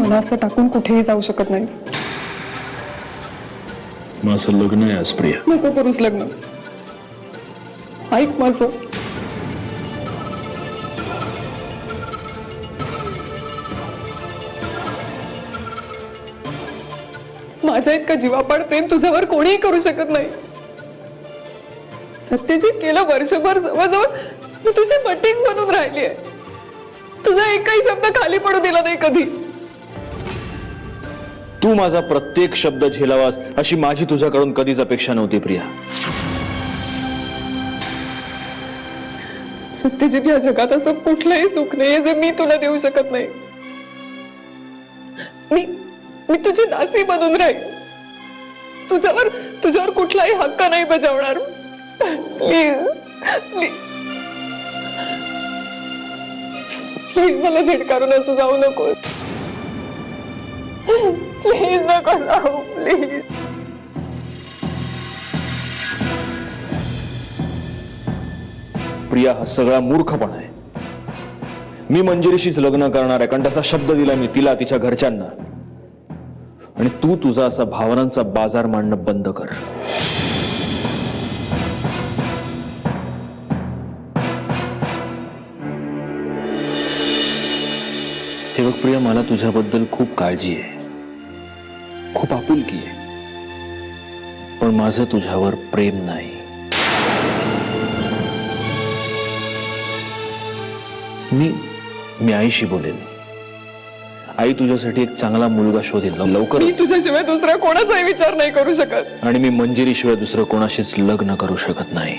मला असं टाकून कुठेही जाऊ शकत नाहीस. माझं लग्न आहे आज प्रिया. नको करूस लग्न. ऐक माझं. माझ्या इतका जीवापाड प्रेम तुझ्यावर कोणीही करू शकत नाही. सत्यजित गेलं वर्षभर जवळजवळ मी तुझी मटिंग बनून राहिली आहे. तुझा एकही शब्द खाली पडू दिला नाही कधी. तू माझा प्रत्येक शब्द झेलावास अशी माझी तुझ्याकडून कधीच अपेक्षा नव्हती प्रिया. सत्यजित, या जगात असं कुठलंही सुख नाही जे मी तुला देऊ शकत नाही. मी तुझी दासी बनून राहील. तुझ्यावर कुठलाही हक्क नाही बजावणार. प्लीज प्लीज प्लीज मला झिडकारून असं जाऊ नको. प्लीज नको जाऊ प्लीज. प्रिया, हा सगळा मूर्खपणा आहे. मी मंजिरीशीच लग्न करणार आहे कारण तसा शब्द दिला मी तिला, तिच्या घरच्यांना. आणि तू तुझा असा भावनांचा बाजार मांडणं बंद कर. हे बघ प्रिया, मला तुझ्याबद्दल खूप काळजी आहे, खूप आपुलकी आहे, पण माझं तुझ्यावर प्रेम नाही. मी आईशी बोलेन. आई तुझ्यासाठी एक चांगला मुलगा शोधेल लवकर. मी तुझ्याशिवाय दुसरा कोणाचाही विचार नाही करू शकत. आणि मी मंजिरीशिवाय दुसरं कोणाशीच लग्न करू शकत नाही.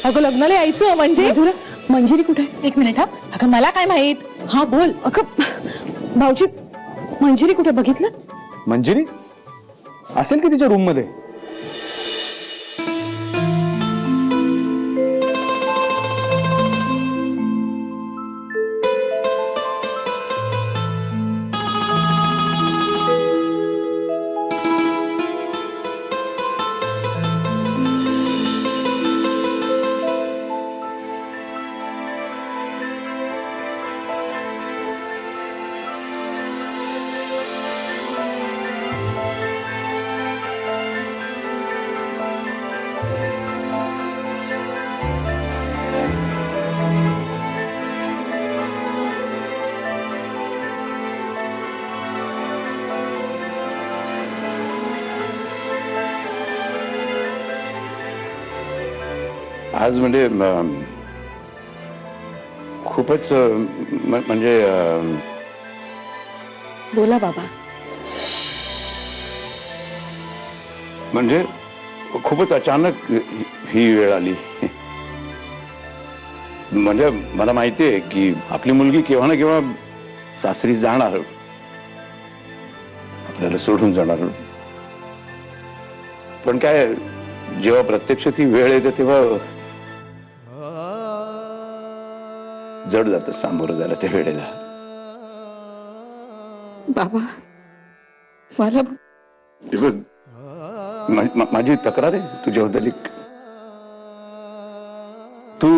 अगं लग्नाला यायचं म्हणजे मंजिरी कुठे? एक मिनिट हा. अगं मला काय माहित. हा बोल. अगं भाऊजी, मंजिरी कुठे बघितलं? मंजिरी असेल की तिच्या रूम मध्ये. आज म्हणजे खूपच म्हणजे बोला बाबा. म्हणजे खूपच अचानक ही वेळ आली. म्हणजे मला माहिती आहे की आपली मुलगी केव्हा ना केव्हा सासरी जाणार, आपल्याला सोडून जाणार. पण काय, जेव्हा प्रत्यक्ष ती वेळ येते तेव्हा जड जातं सामोरं जायला त्या वेळेला. बाबा मला माझी तक्रार आहे तुझ्याबद्दल एक. तू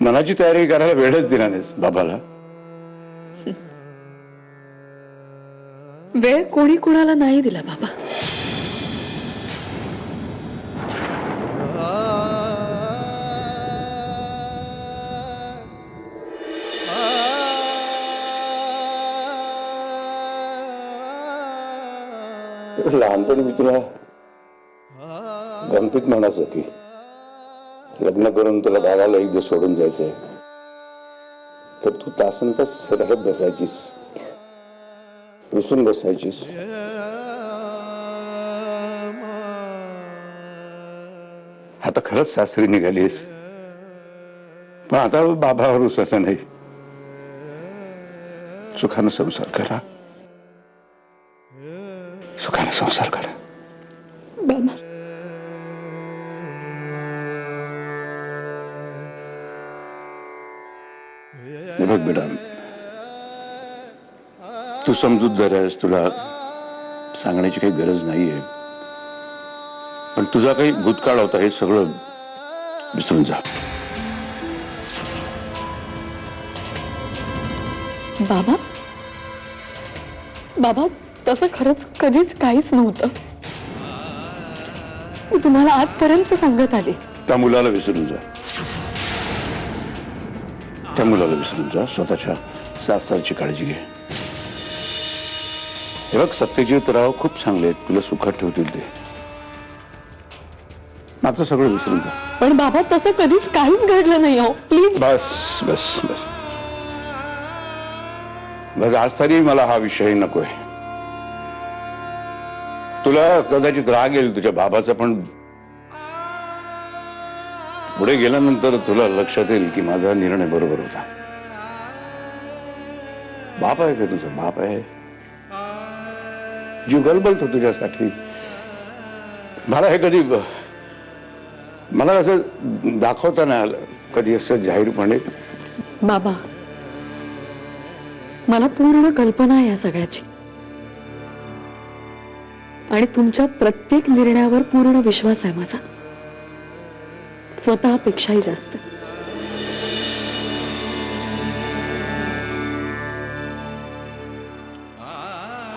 मनाची तयारी करायला वेळच दिला नाहीस बाबाला. वेळ कोणी कुणाला नाही दिला बाबा. लहानपणी मी तुला गमतीत म्हणायचो की लग्न करून तुला गावाला एक दिवस सोडून जायचंय, तर तू तासन तास रडत बसायचीस, रुसून बसायचीस. आता खरंच सासरी निघालीस, पण आता बाबावर रुसायचं नाही. सुखानं संसार करा. संसार कर. बाबा हे बघ बेटा, तू समजूतदार आहेस, तुला सांगण्याची काही गरज नाहीये, पण तुझा काही भूतकाळ होता हे सगळं विसरून जा. बाबा बाबा तसं खरंच कधीच काहीच नव्हतं. मी तुम्हाला आजपर्यंत सांगत आली. त्या मुलाला विसरून जा, त्या मुलाला विसरून जा. स्वतःच्या सासरची काळजी घे. हे बघ, सत्यजितराव खूप चांगले आहेत, तुला सुखात ठेवतील ते. आता सगळं विसरून जा. पण बाबा तसं कधीच काहीच घडलं नाही हो, प्लीज. बस बस बस बस, आज तरी मला हा विषय नकोय. तुला कदाचित राग येईल तुझ्या बाबाचा, पण पुढे गेल्यानंतर तुला लक्षात येईल की माझा निर्णय बरोबर होता. बाप आहे का तुझा? बाप आहे, जीव गलबलतो तुझ्यासाठी. मला हे कधी, मला असं दाखवता नाही आलं कधी असं जाहीरपणे. बाबा मला पूर्ण कल्पना आहे या सगळ्याची, आणि तुमच्या प्रत्येक निर्णयावर पूर्ण विश्वास आहे माझा, स्वतःपेक्षाही जास्त.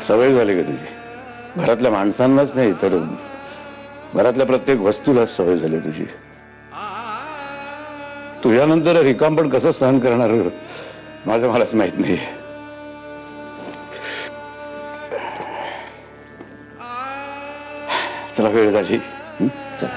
सवय झाली का तुझी? घरातल्या माणसांनाच नाही तर घरातल्या प्रत्येक वस्तूला सवय झाली तुझी. तुझ्यानंतर रिकाम पण कसं सहन करणार माझं मलाच माहित नाही. चला, वेळ झाली. चला.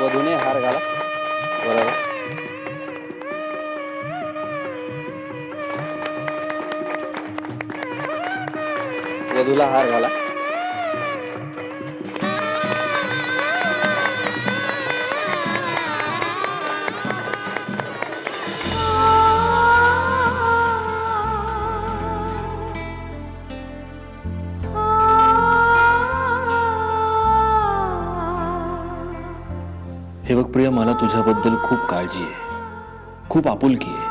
वधूने हार घाला. बरोबर. वधूला हार घाला. हे बघ प्रिया, मला तुझ्याबद्दल खूप काळजी आहे, खूप आपुलकी आहे,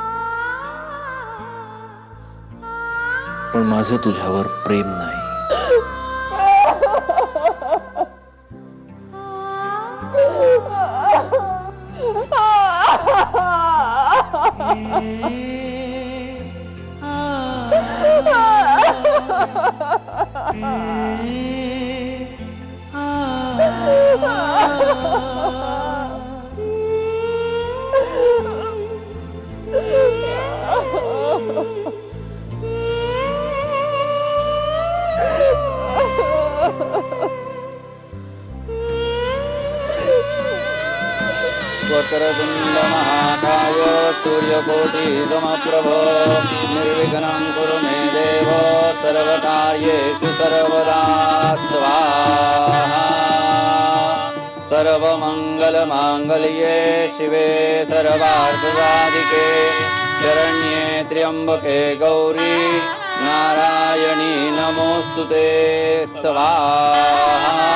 पण माझं तुझ्यावर प्रेम नाही. वक्रतुंड महाकाय सूर्यकोटि समप्रभ निर्विघ्नं कुरु मे देव सर्वकार्येषु सर्वदा स्वाहा. सर्वमङ्गलमाङ्गल्ये शिवे सर्वार्थसाधिके शरण्ये त्र्यम्बके गौरी नारायणी नमोस्तुते. स्वाहा.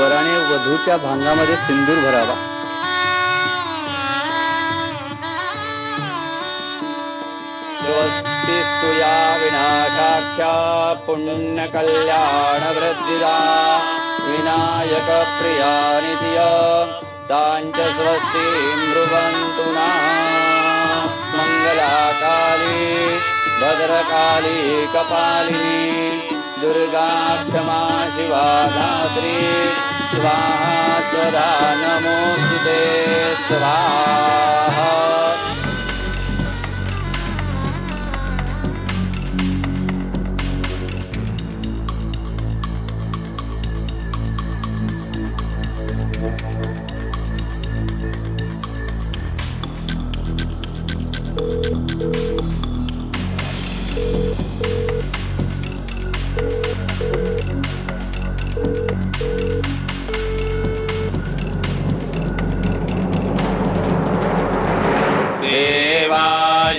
वराने वधूच्या भांगामध्ये सिंदूर भरावा. स्वस्तिस्तु या विनाशाख्या पुण्यकल्याण वृद्धिदा विनायक प्रिया नित्य तांच स्वस्ति ब्रुवन्तु नः. मंगलाकाली भद्रकाली कपालिनी दुर्गा क्षमा शिवा धात्री स्वाहा स्वधा नमोस्तुते. स्वाहा.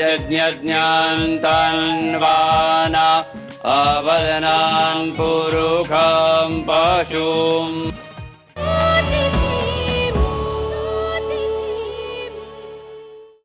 यज्ञज्ञान्तन्वाना अवदनान् पुरुखं पशुम्